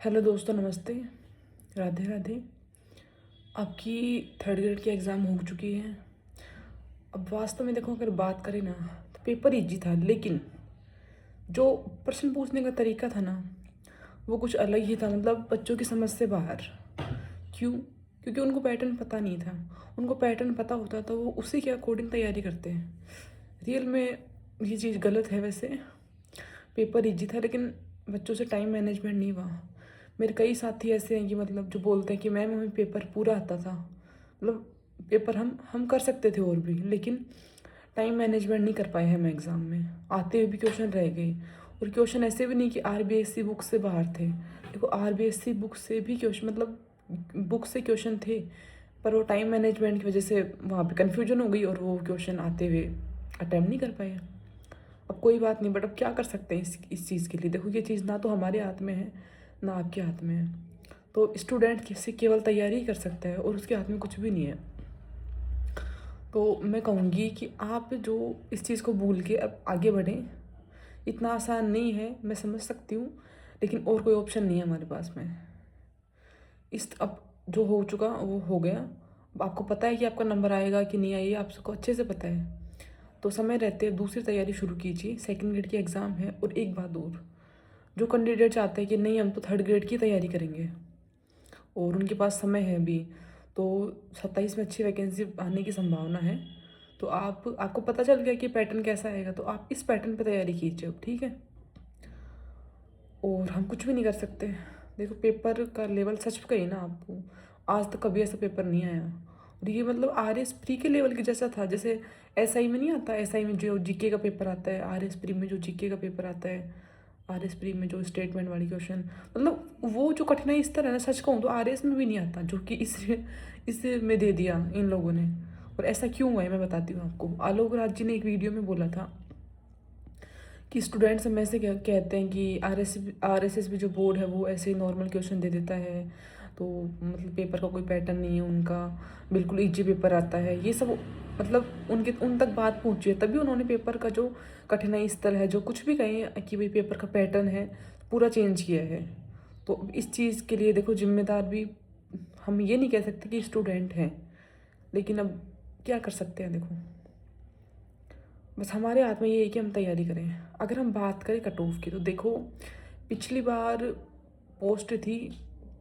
Hello दोस्तों, नमस्ते। राधे राधे। आपकी थर्ड ग्रेड की एग्ज़ाम हो चुकी है। अब वास्तव में देखो, अगर बात करें ना, तो पेपर इजी था, लेकिन जो प्रश्न पूछने का तरीका था ना, वो कुछ अलग ही था। मतलब बच्चों की समझ से बाहर। क्यों? क्योंकि उनको पैटर्न पता नहीं था। उनको पैटर्न पता होता तो वो उसी के अकॉर्डिंग तैयारी करते हैं। रियल में ये चीज़ गलत है। वैसे पेपर इजी था, लेकिन बच्चों से टाइम मैनेजमेंट नहीं हुआ। मेरे कई साथी ऐसे हैं कि मतलब जो बोलते हैं कि मैम हमें पेपर पूरा आता था। मतलब पेपर हम कर सकते थे और भी, लेकिन टाइम मैनेजमेंट नहीं कर पाए हम एग्ज़ाम में। आते हुए भी क्वेश्चन रह गए, और क्वेश्चन ऐसे भी नहीं कि आरबीएससी बुक से बाहर थे। देखो, आरबीएससी बुक से भी क्वेश्चन, मतलब बुक से क्वेश्चन थे, पर वो टाइम मैनेजमेंट की वजह से वहाँ पे कन्फ्यूजन हो गई और वो क्वेश्चन आते हुए अटेम्प्ट नहीं कर पाए। अब कोई बात नहीं, बट अब क्या कर सकते हैं इस चीज़ के लिए। देखो, ये चीज़ ना तो हमारे हाथ में है, ना आपके हाथ में है। तो स्टूडेंट से केवल तैयारी ही कर सकता है, और उसके हाथ में कुछ भी नहीं है। तो मैं कहूँगी कि आप जो इस चीज़ को भूल के अब आगे बढ़ें। इतना आसान नहीं है, मैं समझ सकती हूँ, लेकिन और कोई ऑप्शन नहीं है हमारे पास में। अब जो हो चुका वो हो गया। अब आपको पता है कि आपका नंबर आएगा कि नहीं आएगा, आपको अच्छे से पता है। तो समय रहते दूसरी तैयारी शुरू कीजिए। सेकंड ग्रेड की एग्ज़ाम है। और एक बात और, जो कैंडिडेट चाहते हैं कि नहीं हम तो थर्ड ग्रेड की तैयारी करेंगे और उनके पास समय है अभी, तो 27 में अच्छी वैकेंसी आने की संभावना है। तो आपको पता चल गया कि पैटर्न कैसा आएगा, तो आप इस पैटर्न पे तैयारी कीजिए अब, ठीक है। और हम कुछ भी नहीं कर सकते। देखो, पेपर का लेवल सच कही ना आपको, आज तक कभी ऐसा पेपर नहीं आया। और ये मतलब आर एस प्री के लेवल के जैसा था, जैसे एस आई में नहीं आता। एस आई में जो जीके का पेपर आता है, आर एस प्री में जो जीके का पेपर आता है, आर एस प्री में जो स्टेटमेंट वाली क्वेश्चन, मतलब वो जो कठिनाई इस तरह है ना, सच कहूँ तो आर एस में भी नहीं आता, जो कि इस में दे दिया इन लोगों ने। और ऐसा क्यों हुआ है, मैं बताती हूँ आपको। आलोक राज जी ने एक वीडियो में बोला था कि स्टूडेंट्स हम ऐसे कहते हैं कि आरएसएस भी जो बोर्ड है वो ऐसे ही नॉर्मल क्वेश्चन दे देता है, तो मतलब पेपर का कोई पैटर्न नहीं है उनका, बिल्कुल इजी पेपर आता है। ये सब मतलब उन तक बात पहुंची है, तभी उन्होंने पेपर का जो कठिनाई स्तर है, जो कुछ भी कहें कि भाई पेपर का पैटर्न है, पूरा चेंज किया है। तो इस चीज़ के लिए देखो, जिम्मेदार भी हम ये नहीं कह सकते कि स्टूडेंट हैं, लेकिन अब क्या कर सकते हैं। देखो, बस हमारे हाथ में ये है कि हम तैयारी करें। अगर हम बात करें कट ऑफ की, तो देखो, पिछली बार पोस्ट थी,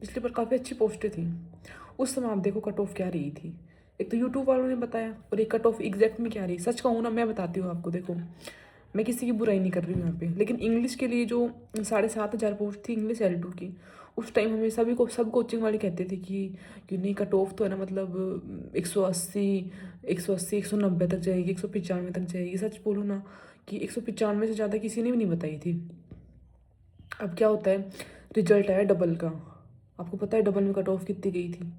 पिछली बार काफ़ी अच्छी पोस्टें थी। उस समय आप देखो कट ऑफ क्या रही थी। एक तो यूट्यूब वालों ने बताया, और एक कट ऑफ एग्जैक्ट में क्या रही। सच कहूँ ना, मैं बताती हूँ आपको। देखो, मैं किसी की बुराई नहीं कर रही हूँ यहाँ पे, लेकिन इंग्लिश के लिए जो 7,500 पोस्ट थी इंग्लिश L2 की, उस टाइम हमें सब कोचिंग वाले कहते थे कि नहीं, कट ऑफ तो है ना, मतलब 180, 180, 190 तक जाएगी, 195 तक जाएगी। सच बोलो ना, कि 195 से ज़्यादा किसी ने भी नहीं बताई थी। अब क्या होता है, रिजल्ट आया डबल का। आपको पता है डबल में कट ऑफ कितनी गई थी?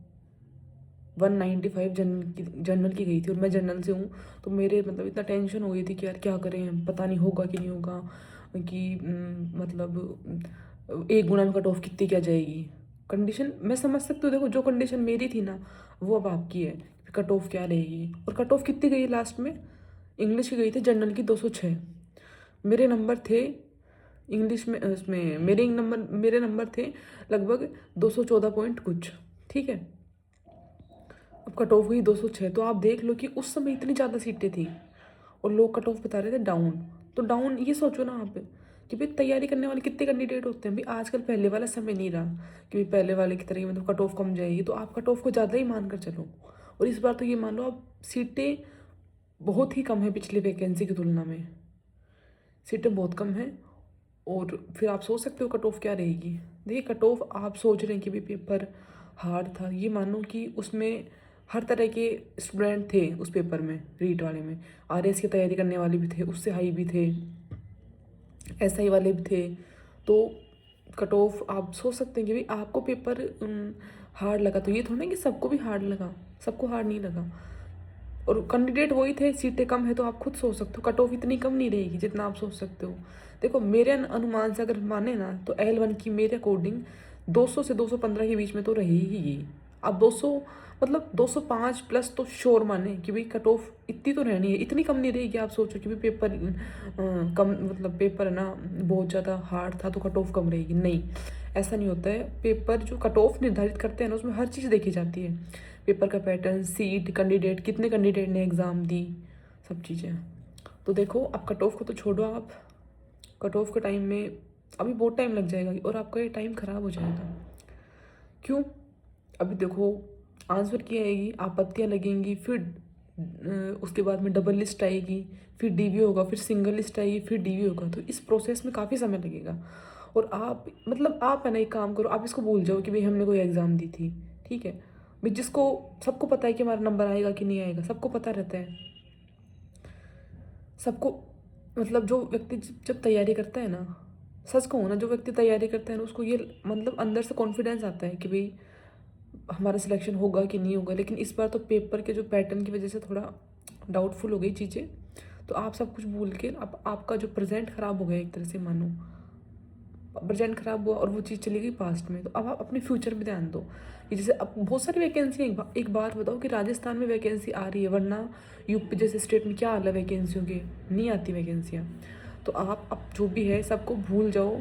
195 जनरल की गई थी, और मैं जनरल से हूँ। तो मेरे मतलब इतना टेंशन हो गई थी कि यार क्या करें, पता नहीं होगा कि नहीं होगा, कि मतलब एक गुना में कट ऑफ कितनी क्या जाएगी। कंडीशन मैं समझ सकती हूँ। देखो, जो कंडीशन मेरी थी ना, वो अब आपकी है। कट ऑफ क्या रहेगी, और कट ऑफ कितनी गई लास्ट में? इंग्लिश की गई थी जनरल की 206। मेरे नंबर थे इंग्लिश में, उसमें मेरे नंबर थे लगभग 214 पॉइंट कुछ, ठीक है। अब कट ऑफ हुई 206, तो आप देख लो कि उस समय इतनी ज़्यादा सीटें थी, और लोग कट ऑफ बता रहे थे डाउन। तो डाउन, ये सोचो ना आप कि भाई तैयारी करने वाले कितने कैंडिडेट होते हैं। भाई आजकल पहले वाला समय नहीं रहा कि भाई पहले वाले की तरह मतलब कट ऑफ कम जाएगी, तो आप कट ऑफ को ज़्यादा ही मान कर चलो। और इस बार तो ये मान लो, अब सीटें बहुत ही कम है पिछले वैकेंसी की तुलना में। सीटें बहुत कम हैं, और फिर आप सोच सकते हो कट ऑफ क्या रहेगी। देखिए, कट ऑफ आप सोच रहे हैं कि भाई पेपर हार्ड था, ये मानो कि उसमें हर तरह के स्टूडेंट थे उस पेपर में। रीट वाले में आरएस की तैयारी करने वाले भी थे, उससे हाई भी थे, एसआई वाले भी थे। तो कट ऑफ आप सोच सकते हैं कि भाई आपको पेपर हार्ड लगा, तो ये थोड़ा ना कि सबको भी हार्ड लगा, सबको हार्ड नहीं लगा। और कैंडिडेट वही थे, सीटें कम है, तो आप खुद सोच सकते हो कट ऑफ इतनी कम नहीं रहेगी जितना आप सोच सकते हो। देखो, मेरे अनुमान से अगर माने ना, तो L1 की मेरे अकॉर्डिंग 200 से 215 के बीच में तो रहेगी ही। आप 200 मतलब 205 प्लस तो श्योर माने कि भाई कट ऑफ इतनी तो रहनी है, इतनी कम नहीं रहेगी। आप सोचो कि भाई पेपर कम मतलब पेपर है ना बहुत ज़्यादा हार्ड था तो कट ऑफ कम रहेगी, नहीं ऐसा नहीं होता है। पेपर जो कट ऑफ निर्धारित करते हैं ना उसमें हर चीज़ देखी जाती है, पेपर का पैटर्न, सीट, कैंडिडेट, कितने कैंडिडेट ने एग्ज़ाम दी, सब चीज़ें। तो देखो अब कट ऑफ को तो छोड़ो, आप कट ऑफ के टाइम में अभी बहुत टाइम लग जाएगा और आपका ये टाइम ख़राब हो जाएगा। क्यों? अभी देखो आंसर की आएगी, आपत्तियाँ लगेंगी, फिर उसके बाद में डबल लिस्ट आएगी, फिर डीवी होगा, फिर सिंगल लिस्ट आएगी, फिर डीवी होगा। तो इस प्रोसेस में काफ़ी समय लगेगा। और आप मतलब आप है ना एक काम करो, आप इसको भूल जाओ कि भाई हमने कोई एग्ज़ाम दी थी, ठीक है भाई। जिसको सबको पता है कि हमारा नंबर आएगा कि नहीं आएगा, सबको पता रहता है सबको। मतलब जो व्यक्ति जब तैयारी करता है ना, सच कहूँ ना, जो व्यक्ति तैयारी करता है ना उसको ये मतलब अंदर से कॉन्फिडेंस आता है कि भाई हमारा सिलेक्शन होगा कि नहीं होगा। लेकिन इस बार तो पेपर के जो पैटर्न की वजह से थोड़ा डाउटफुल हो गई चीज़ें, तो आप सब कुछ भूल के अब आपका जो प्रेजेंट ख़राब हो गया एक तरह से, मानो प्रेजेंट ख़राब हुआ और वो चीज़ चली गई पास्ट में। तो अब आप अपने फ्यूचर में ध्यान दो कि जैसे अब बहुत सारी वैकेंसी, एक बात बताओ कि राजस्थान में वैकेंसी आ रही है, वरना यूपी जैसे स्टेट में क्या हाल है वैकेंसियों की, नहीं आती वैकेंसियाँ। तो आप अब जो भी है सबको भूल जाओ,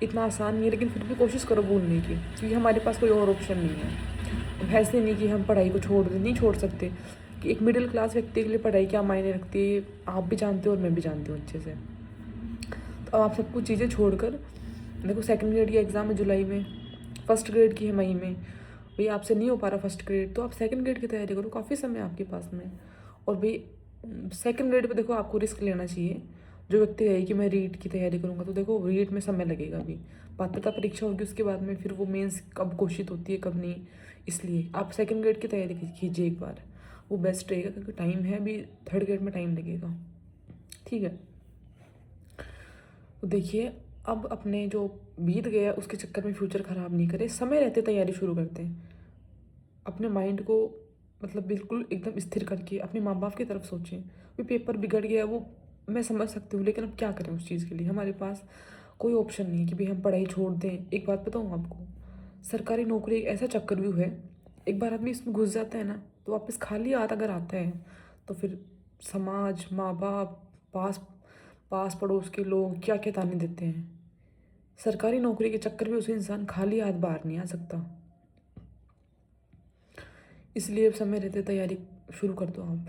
इतना आसान नहीं है लेकिन फिर भी कोशिश करो भूलने की, क्योंकि हमारे पास कोई और ऑप्शन नहीं है। अब ऐसे नहीं कि हम पढ़ाई को छोड़ दें, नहीं छोड़ सकते। कि एक मिडिल क्लास व्यक्ति के लिए पढ़ाई क्या मायने रखती है आप भी जानते हो और मैं भी जानती हूँ अच्छे से। तो अब आप सब कुछ चीज़ें छोड़कर देखो, सेकंड ग्रेड की एग्ज़ाम है जुलाई में, फर्स्ट ग्रेड की है मई में। भाई आपसे नहीं हो पा रहा फर्स्ट ग्रेड तो आप सेकंड ग्रेड की तैयारी करो, काफ़ी समय है आपके पास में। और भाई सेकंड ग्रेड पे देखो आपको रिस्क लेना चाहिए। जो व्यक्ति है कि मैं रीट की तैयारी करूँगा, तो देखो रीट में समय लगेगा, अभी पात्रता परीक्षा होगी उसके बाद में, फिर वो मेंस कब घोषित होती है कब नहीं। इसलिए आप सेकंड ग्रेड की तैयारी कीजिए एक बार, वो बेस्ट रहेगा, क्योंकि टाइम है अभी, थर्ड ग्रेड में टाइम लगेगा, ठीक है। तो देखिए अब अपने जो बीत गया उसके चक्कर में फ्यूचर ख़राब नहीं करें, समय रहते तैयारी शुरू करते हैं। अपने माइंड को मतलब बिल्कुल एकदम स्थिर करके अपने माँ बाप की तरफ सोचें। भी पेपर बिगड़ गया वो मैं समझ सकती हूँ, लेकिन अब क्या करें उस चीज़ के लिए, हमारे पास कोई ऑप्शन नहीं है कि भाई हम पढ़ाई छोड़ दें। एक बात बताऊँ आपको, सरकारी नौकरी एक ऐसा चक्रव्यूह है, एक बार आदमी इसमें घुस जाता है ना तो वापस खाली हाथ अगर आता है तो फिर समाज, माँ बाप, पास पास पड़ोस के लोग क्या क्या ताने देते हैं। सरकारी नौकरी के चक्कर में उसे इंसान खाली हाथ बाहर नहीं आ सकता। इसलिए अब समय रहते तैयारी शुरू कर दो आप।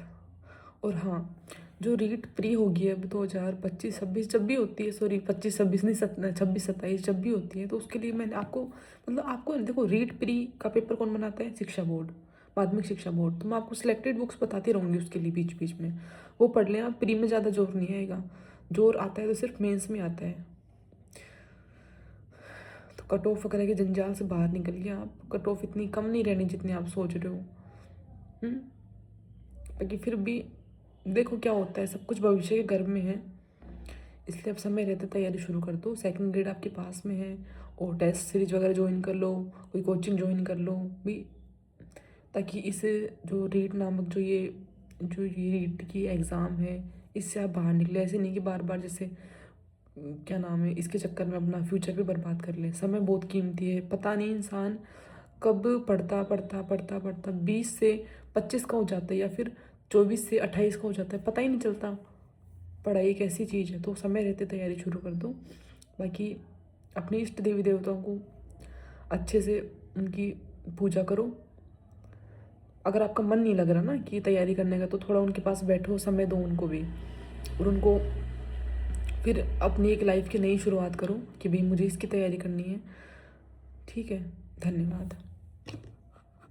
और हाँ, जो रीट प्री होगी अब 2025-26 जब भी होती है, सॉरी 25-26 नहीं, 26-27 जब भी होती है, तो उसके लिए मैंने आपको मतलब आपको देखो रीट प्री का पेपर कौन बनाता है, शिक्षा बोर्ड, माध्यमिक शिक्षा बोर्ड। तो मैं आपको सिलेक्टेड बुक्स बताती रहूँगी उसके लिए बीच बीच में, वो पढ़ लेना। प्री में ज़्यादा जोर नहीं आएगा, जोर आता है तो सिर्फ मेंस में आता है। तो कट ऑफ वगैरह के जंजाल से बाहर निकल गया आप, कट ऑफ इतनी कम नहीं रहनी जितनी आप सोच रहे हो। बाकी फिर भी देखो क्या होता है, सब कुछ भविष्य के गर्भ में है। इसलिए अब समय रहते तैयारी शुरू कर दो, सेकंड ग्रेड आपके पास में है, और टेस्ट सीरीज वगैरह ज्वाइन कर लो, कोई कोचिंग ज्वाइन कर लो भी, ताकि इस जो रीट नामक जो ये रीट की एग्ज़ाम है इससे आप बाहर निकले। ऐसे नहीं कि बार बार जैसे क्या नाम है इसके चक्कर में अपना फ्यूचर भी बर्बाद कर ले। समय बहुत कीमती है, पता नहीं इंसान कब पढ़ता पढ़ता पढ़ता पढ़ता 20 से 25 का हो जाता है, या फिर 24 से 28 का हो जाता है, पता ही नहीं चलता। पढ़ाई एक ऐसी चीज़ है, तो समय रहते तैयारी शुरू कर दो। बाकी अपने इष्ट देवी देवताओं को अच्छे से उनकी पूजा करो। अगर आपका मन नहीं लग रहा ना कि तैयारी करने का, तो थोड़ा उनके पास बैठो, समय दो उनको भी, और उनको फिर अपनी एक लाइफ की नई शुरुआत करो कि भाई मुझे इसकी तैयारी करनी है, ठीक है। धन्यवाद।